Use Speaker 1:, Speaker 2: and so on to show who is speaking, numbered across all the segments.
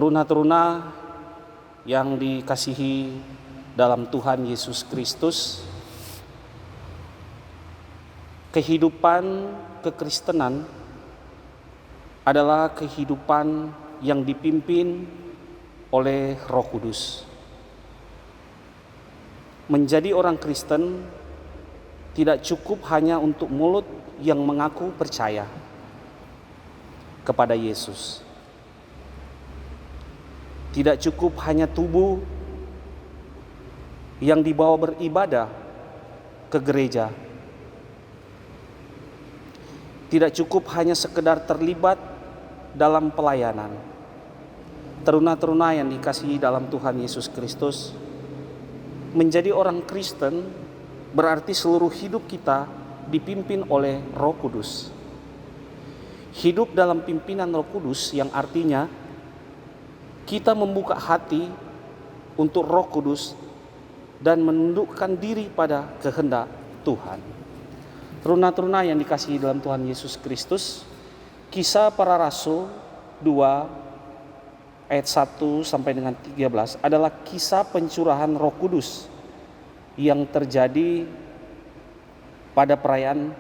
Speaker 1: Teruna-teruna yang dikasihi dalam Tuhan Yesus Kristus, kehidupan kekristenan adalah kehidupan yang dipimpin oleh Roh Kudus. Menjadi orang Kristen tidak cukup hanya untuk mulut yang mengaku percaya kepada Yesus. Tidak cukup hanya tubuh yang dibawa beribadah ke gereja. Tidak cukup hanya sekedar terlibat dalam pelayanan. Teruna-teruna yang dikasihi dalam Tuhan Yesus Kristus, menjadi orang Kristen berarti seluruh hidup kita dipimpin oleh Roh Kudus. Hidup dalam pimpinan Roh Kudus yang artinya kita membuka hati untuk Roh Kudus dan menundukkan diri pada kehendak Tuhan. Teruna-teruna yang dikasihi dalam Tuhan Yesus Kristus, Kisah Para Rasul 2 ayat 1 sampai dengan 13 adalah kisah pencurahan Roh Kudus yang terjadi pada perayaan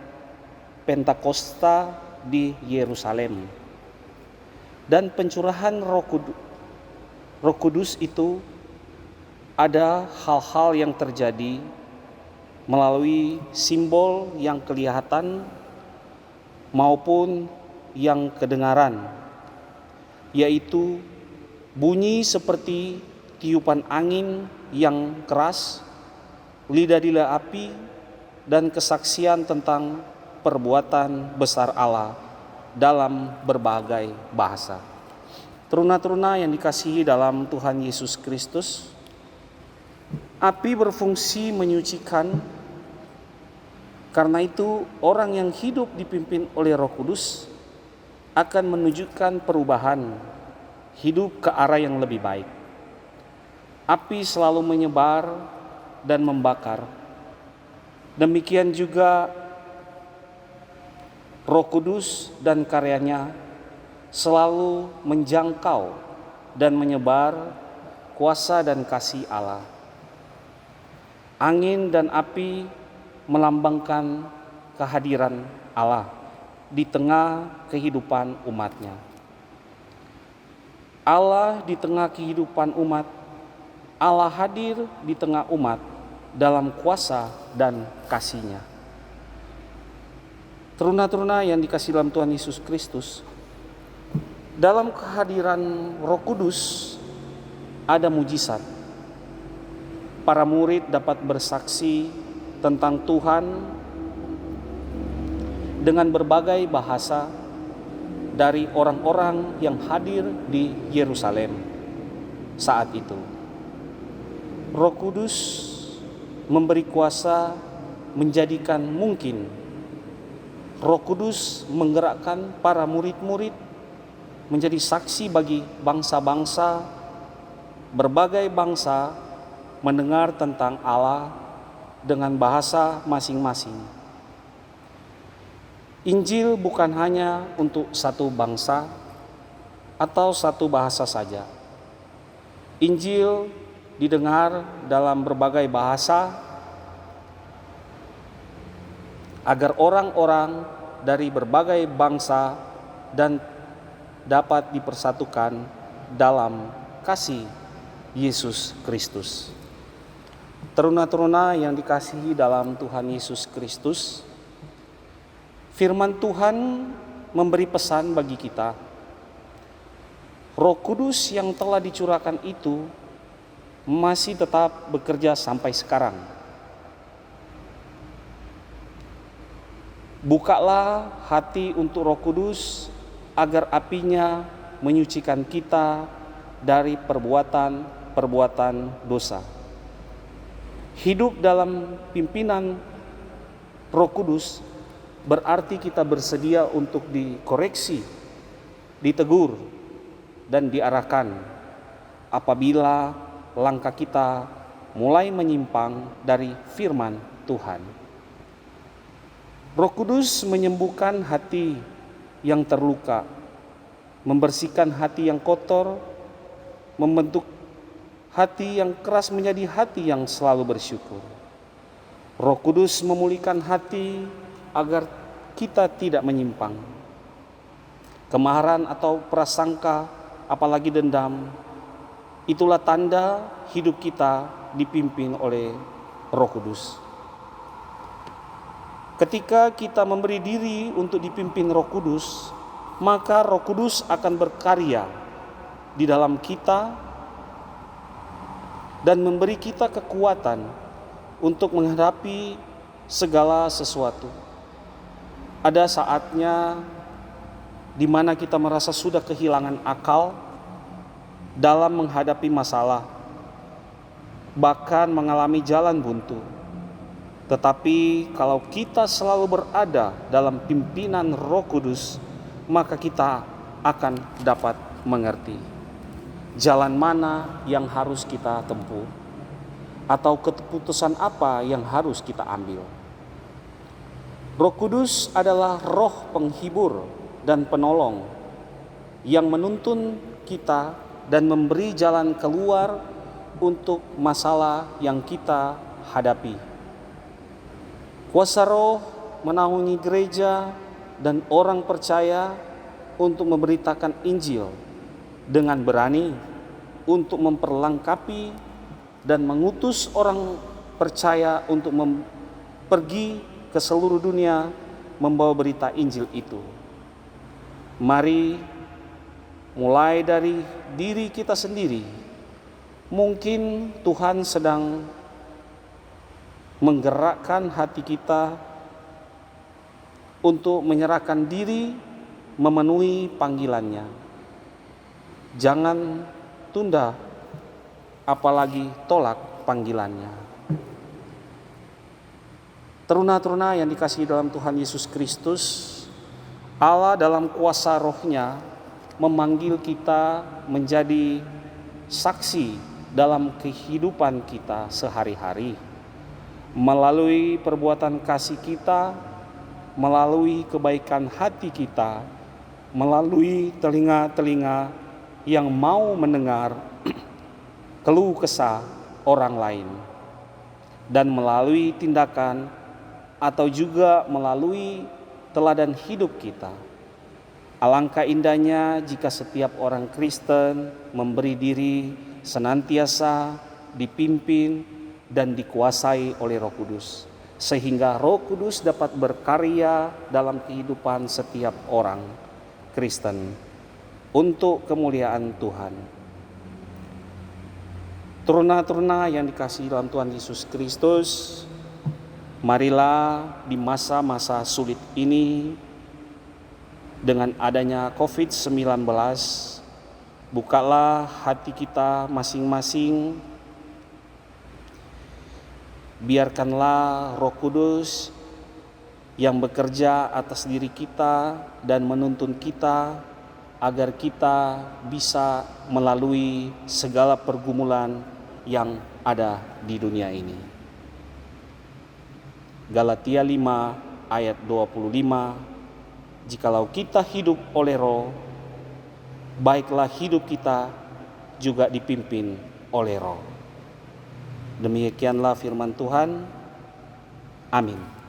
Speaker 1: Pentakosta di Yerusalem. Dan pencurahan Roh Kudus itu ada hal-hal yang terjadi melalui simbol yang kelihatan maupun yang kedengaran, yaitu bunyi seperti tiupan angin yang keras, lidah-lidah api, dan kesaksian tentang perbuatan besar Allah dalam berbagai bahasa. Teruna-teruna yang dikasihi dalam Tuhan Yesus Kristus, api berfungsi menyucikan. Karena itu orang yang hidup dipimpin oleh Roh Kudus akan menunjukkan perubahan hidup ke arah yang lebih baik. Api selalu menyebar dan membakar. Demikian juga Roh Kudus dan karyanya selalu menjangkau dan menyebar kuasa dan kasih Allah. Angin dan api melambangkan kehadiran Allah di tengah kehidupan umatnya. Allah di tengah kehidupan umat, Allah hadir di tengah umat dalam kuasa dan kasih-Nya. Teruna-teruna yang dikasihi dalam Tuhan Yesus Kristus, dalam kehadiran Roh Kudus ada mujizat. Para murid dapat bersaksi tentang Tuhan dengan berbagai bahasa dari orang-orang yang hadir di Yerusalem saat itu. Roh Kudus memberi kuasa menjadikan mungkin. Roh Kudus menggerakkan para murid-murid menjadi saksi bagi bangsa-bangsa, berbagai bangsa mendengar tentang Allah dengan bahasa masing-masing. Injil bukan hanya untuk satu bangsa atau satu bahasa saja. Injil didengar dalam berbagai bahasa agar orang-orang dari berbagai bangsa dan dapat dipersatukan dalam kasih Yesus Kristus. Teruna-teruna yang dikasihi dalam Tuhan Yesus Kristus, firman Tuhan memberi pesan bagi kita. Roh Kudus yang telah dicurahkan itu masih tetap bekerja sampai sekarang. Bukalah hati untuk Roh Kudus agar apinya menyucikan kita dari perbuatan dosa. Hidup dalam pimpinan Roh Kudus berarti kita bersedia untuk dikoreksi, ditegur, dan diarahkan apabila langkah kita mulai menyimpang dari firman Tuhan. Roh Kudus menyembuhkan hati yang terluka, membersihkan hati yang kotor, membentuk hati yang keras menjadi hati yang selalu bersyukur. Roh Kudus memulihkan hati agar kita tidak menyimpang. Kemarahan atau prasangka, apalagi dendam, itulah tanda hidup kita dipimpin oleh Roh Kudus. Ketika kita memberi diri untuk dipimpin Roh Kudus, maka Roh Kudus akan berkarya di dalam kita dan memberi kita kekuatan untuk menghadapi segala sesuatu. Ada saatnya di mana kita merasa sudah kehilangan akal dalam menghadapi masalah, bahkan mengalami jalan buntu. Tetapi kalau kita selalu berada dalam pimpinan Roh Kudus, maka kita akan dapat mengerti jalan mana yang harus kita tempuh atau keputusan apa yang harus kita ambil. Roh Kudus adalah roh penghibur dan penolong yang menuntun kita dan memberi jalan keluar untuk masalah yang kita hadapi. Kuasa Roh menaungi gereja dan orang percaya untuk memberitakan Injil dengan berani, untuk memperlengkapi dan mengutus orang percaya untuk pergi ke seluruh dunia membawa berita Injil itu. Mari mulai dari diri kita sendiri. Mungkin Tuhan sedang menggerakkan hati kita untuk menyerahkan diri memenuhi panggilannya. Jangan tunda, apalagi tolak panggilannya. Teruna-teruna yang dikasihi dalam Tuhan Yesus Kristus, Allah dalam kuasa Roh-Nya memanggil kita menjadi saksi dalam kehidupan kita sehari-hari. Melalui perbuatan kasih kita, melalui kebaikan hati kita, melalui telinga-telinga yang mau mendengar keluh kesah orang lain, dan melalui tindakan atau juga melalui teladan hidup kita. Alangkah indahnya jika setiap orang Kristen memberi diri senantiasa dipimpin dan dikuasai oleh Roh Kudus, sehingga Roh Kudus dapat berkarya dalam kehidupan setiap orang Kristen untuk kemuliaan Tuhan. Teruna-teruna yang dikasihi dalam Tuhan Yesus Kristus, marilah di masa-masa sulit ini dengan adanya COVID-19, bukalah hati kita masing-masing. Biarkanlah Roh Kudus yang bekerja atas diri kita dan menuntun kita agar kita bisa melalui segala pergumulan yang ada di dunia ini. Galatia 5 ayat 25, jikalau kita hidup oleh Roh, baiklah hidup kita juga dipimpin oleh Roh. Demikianlah firman Tuhan. Amin.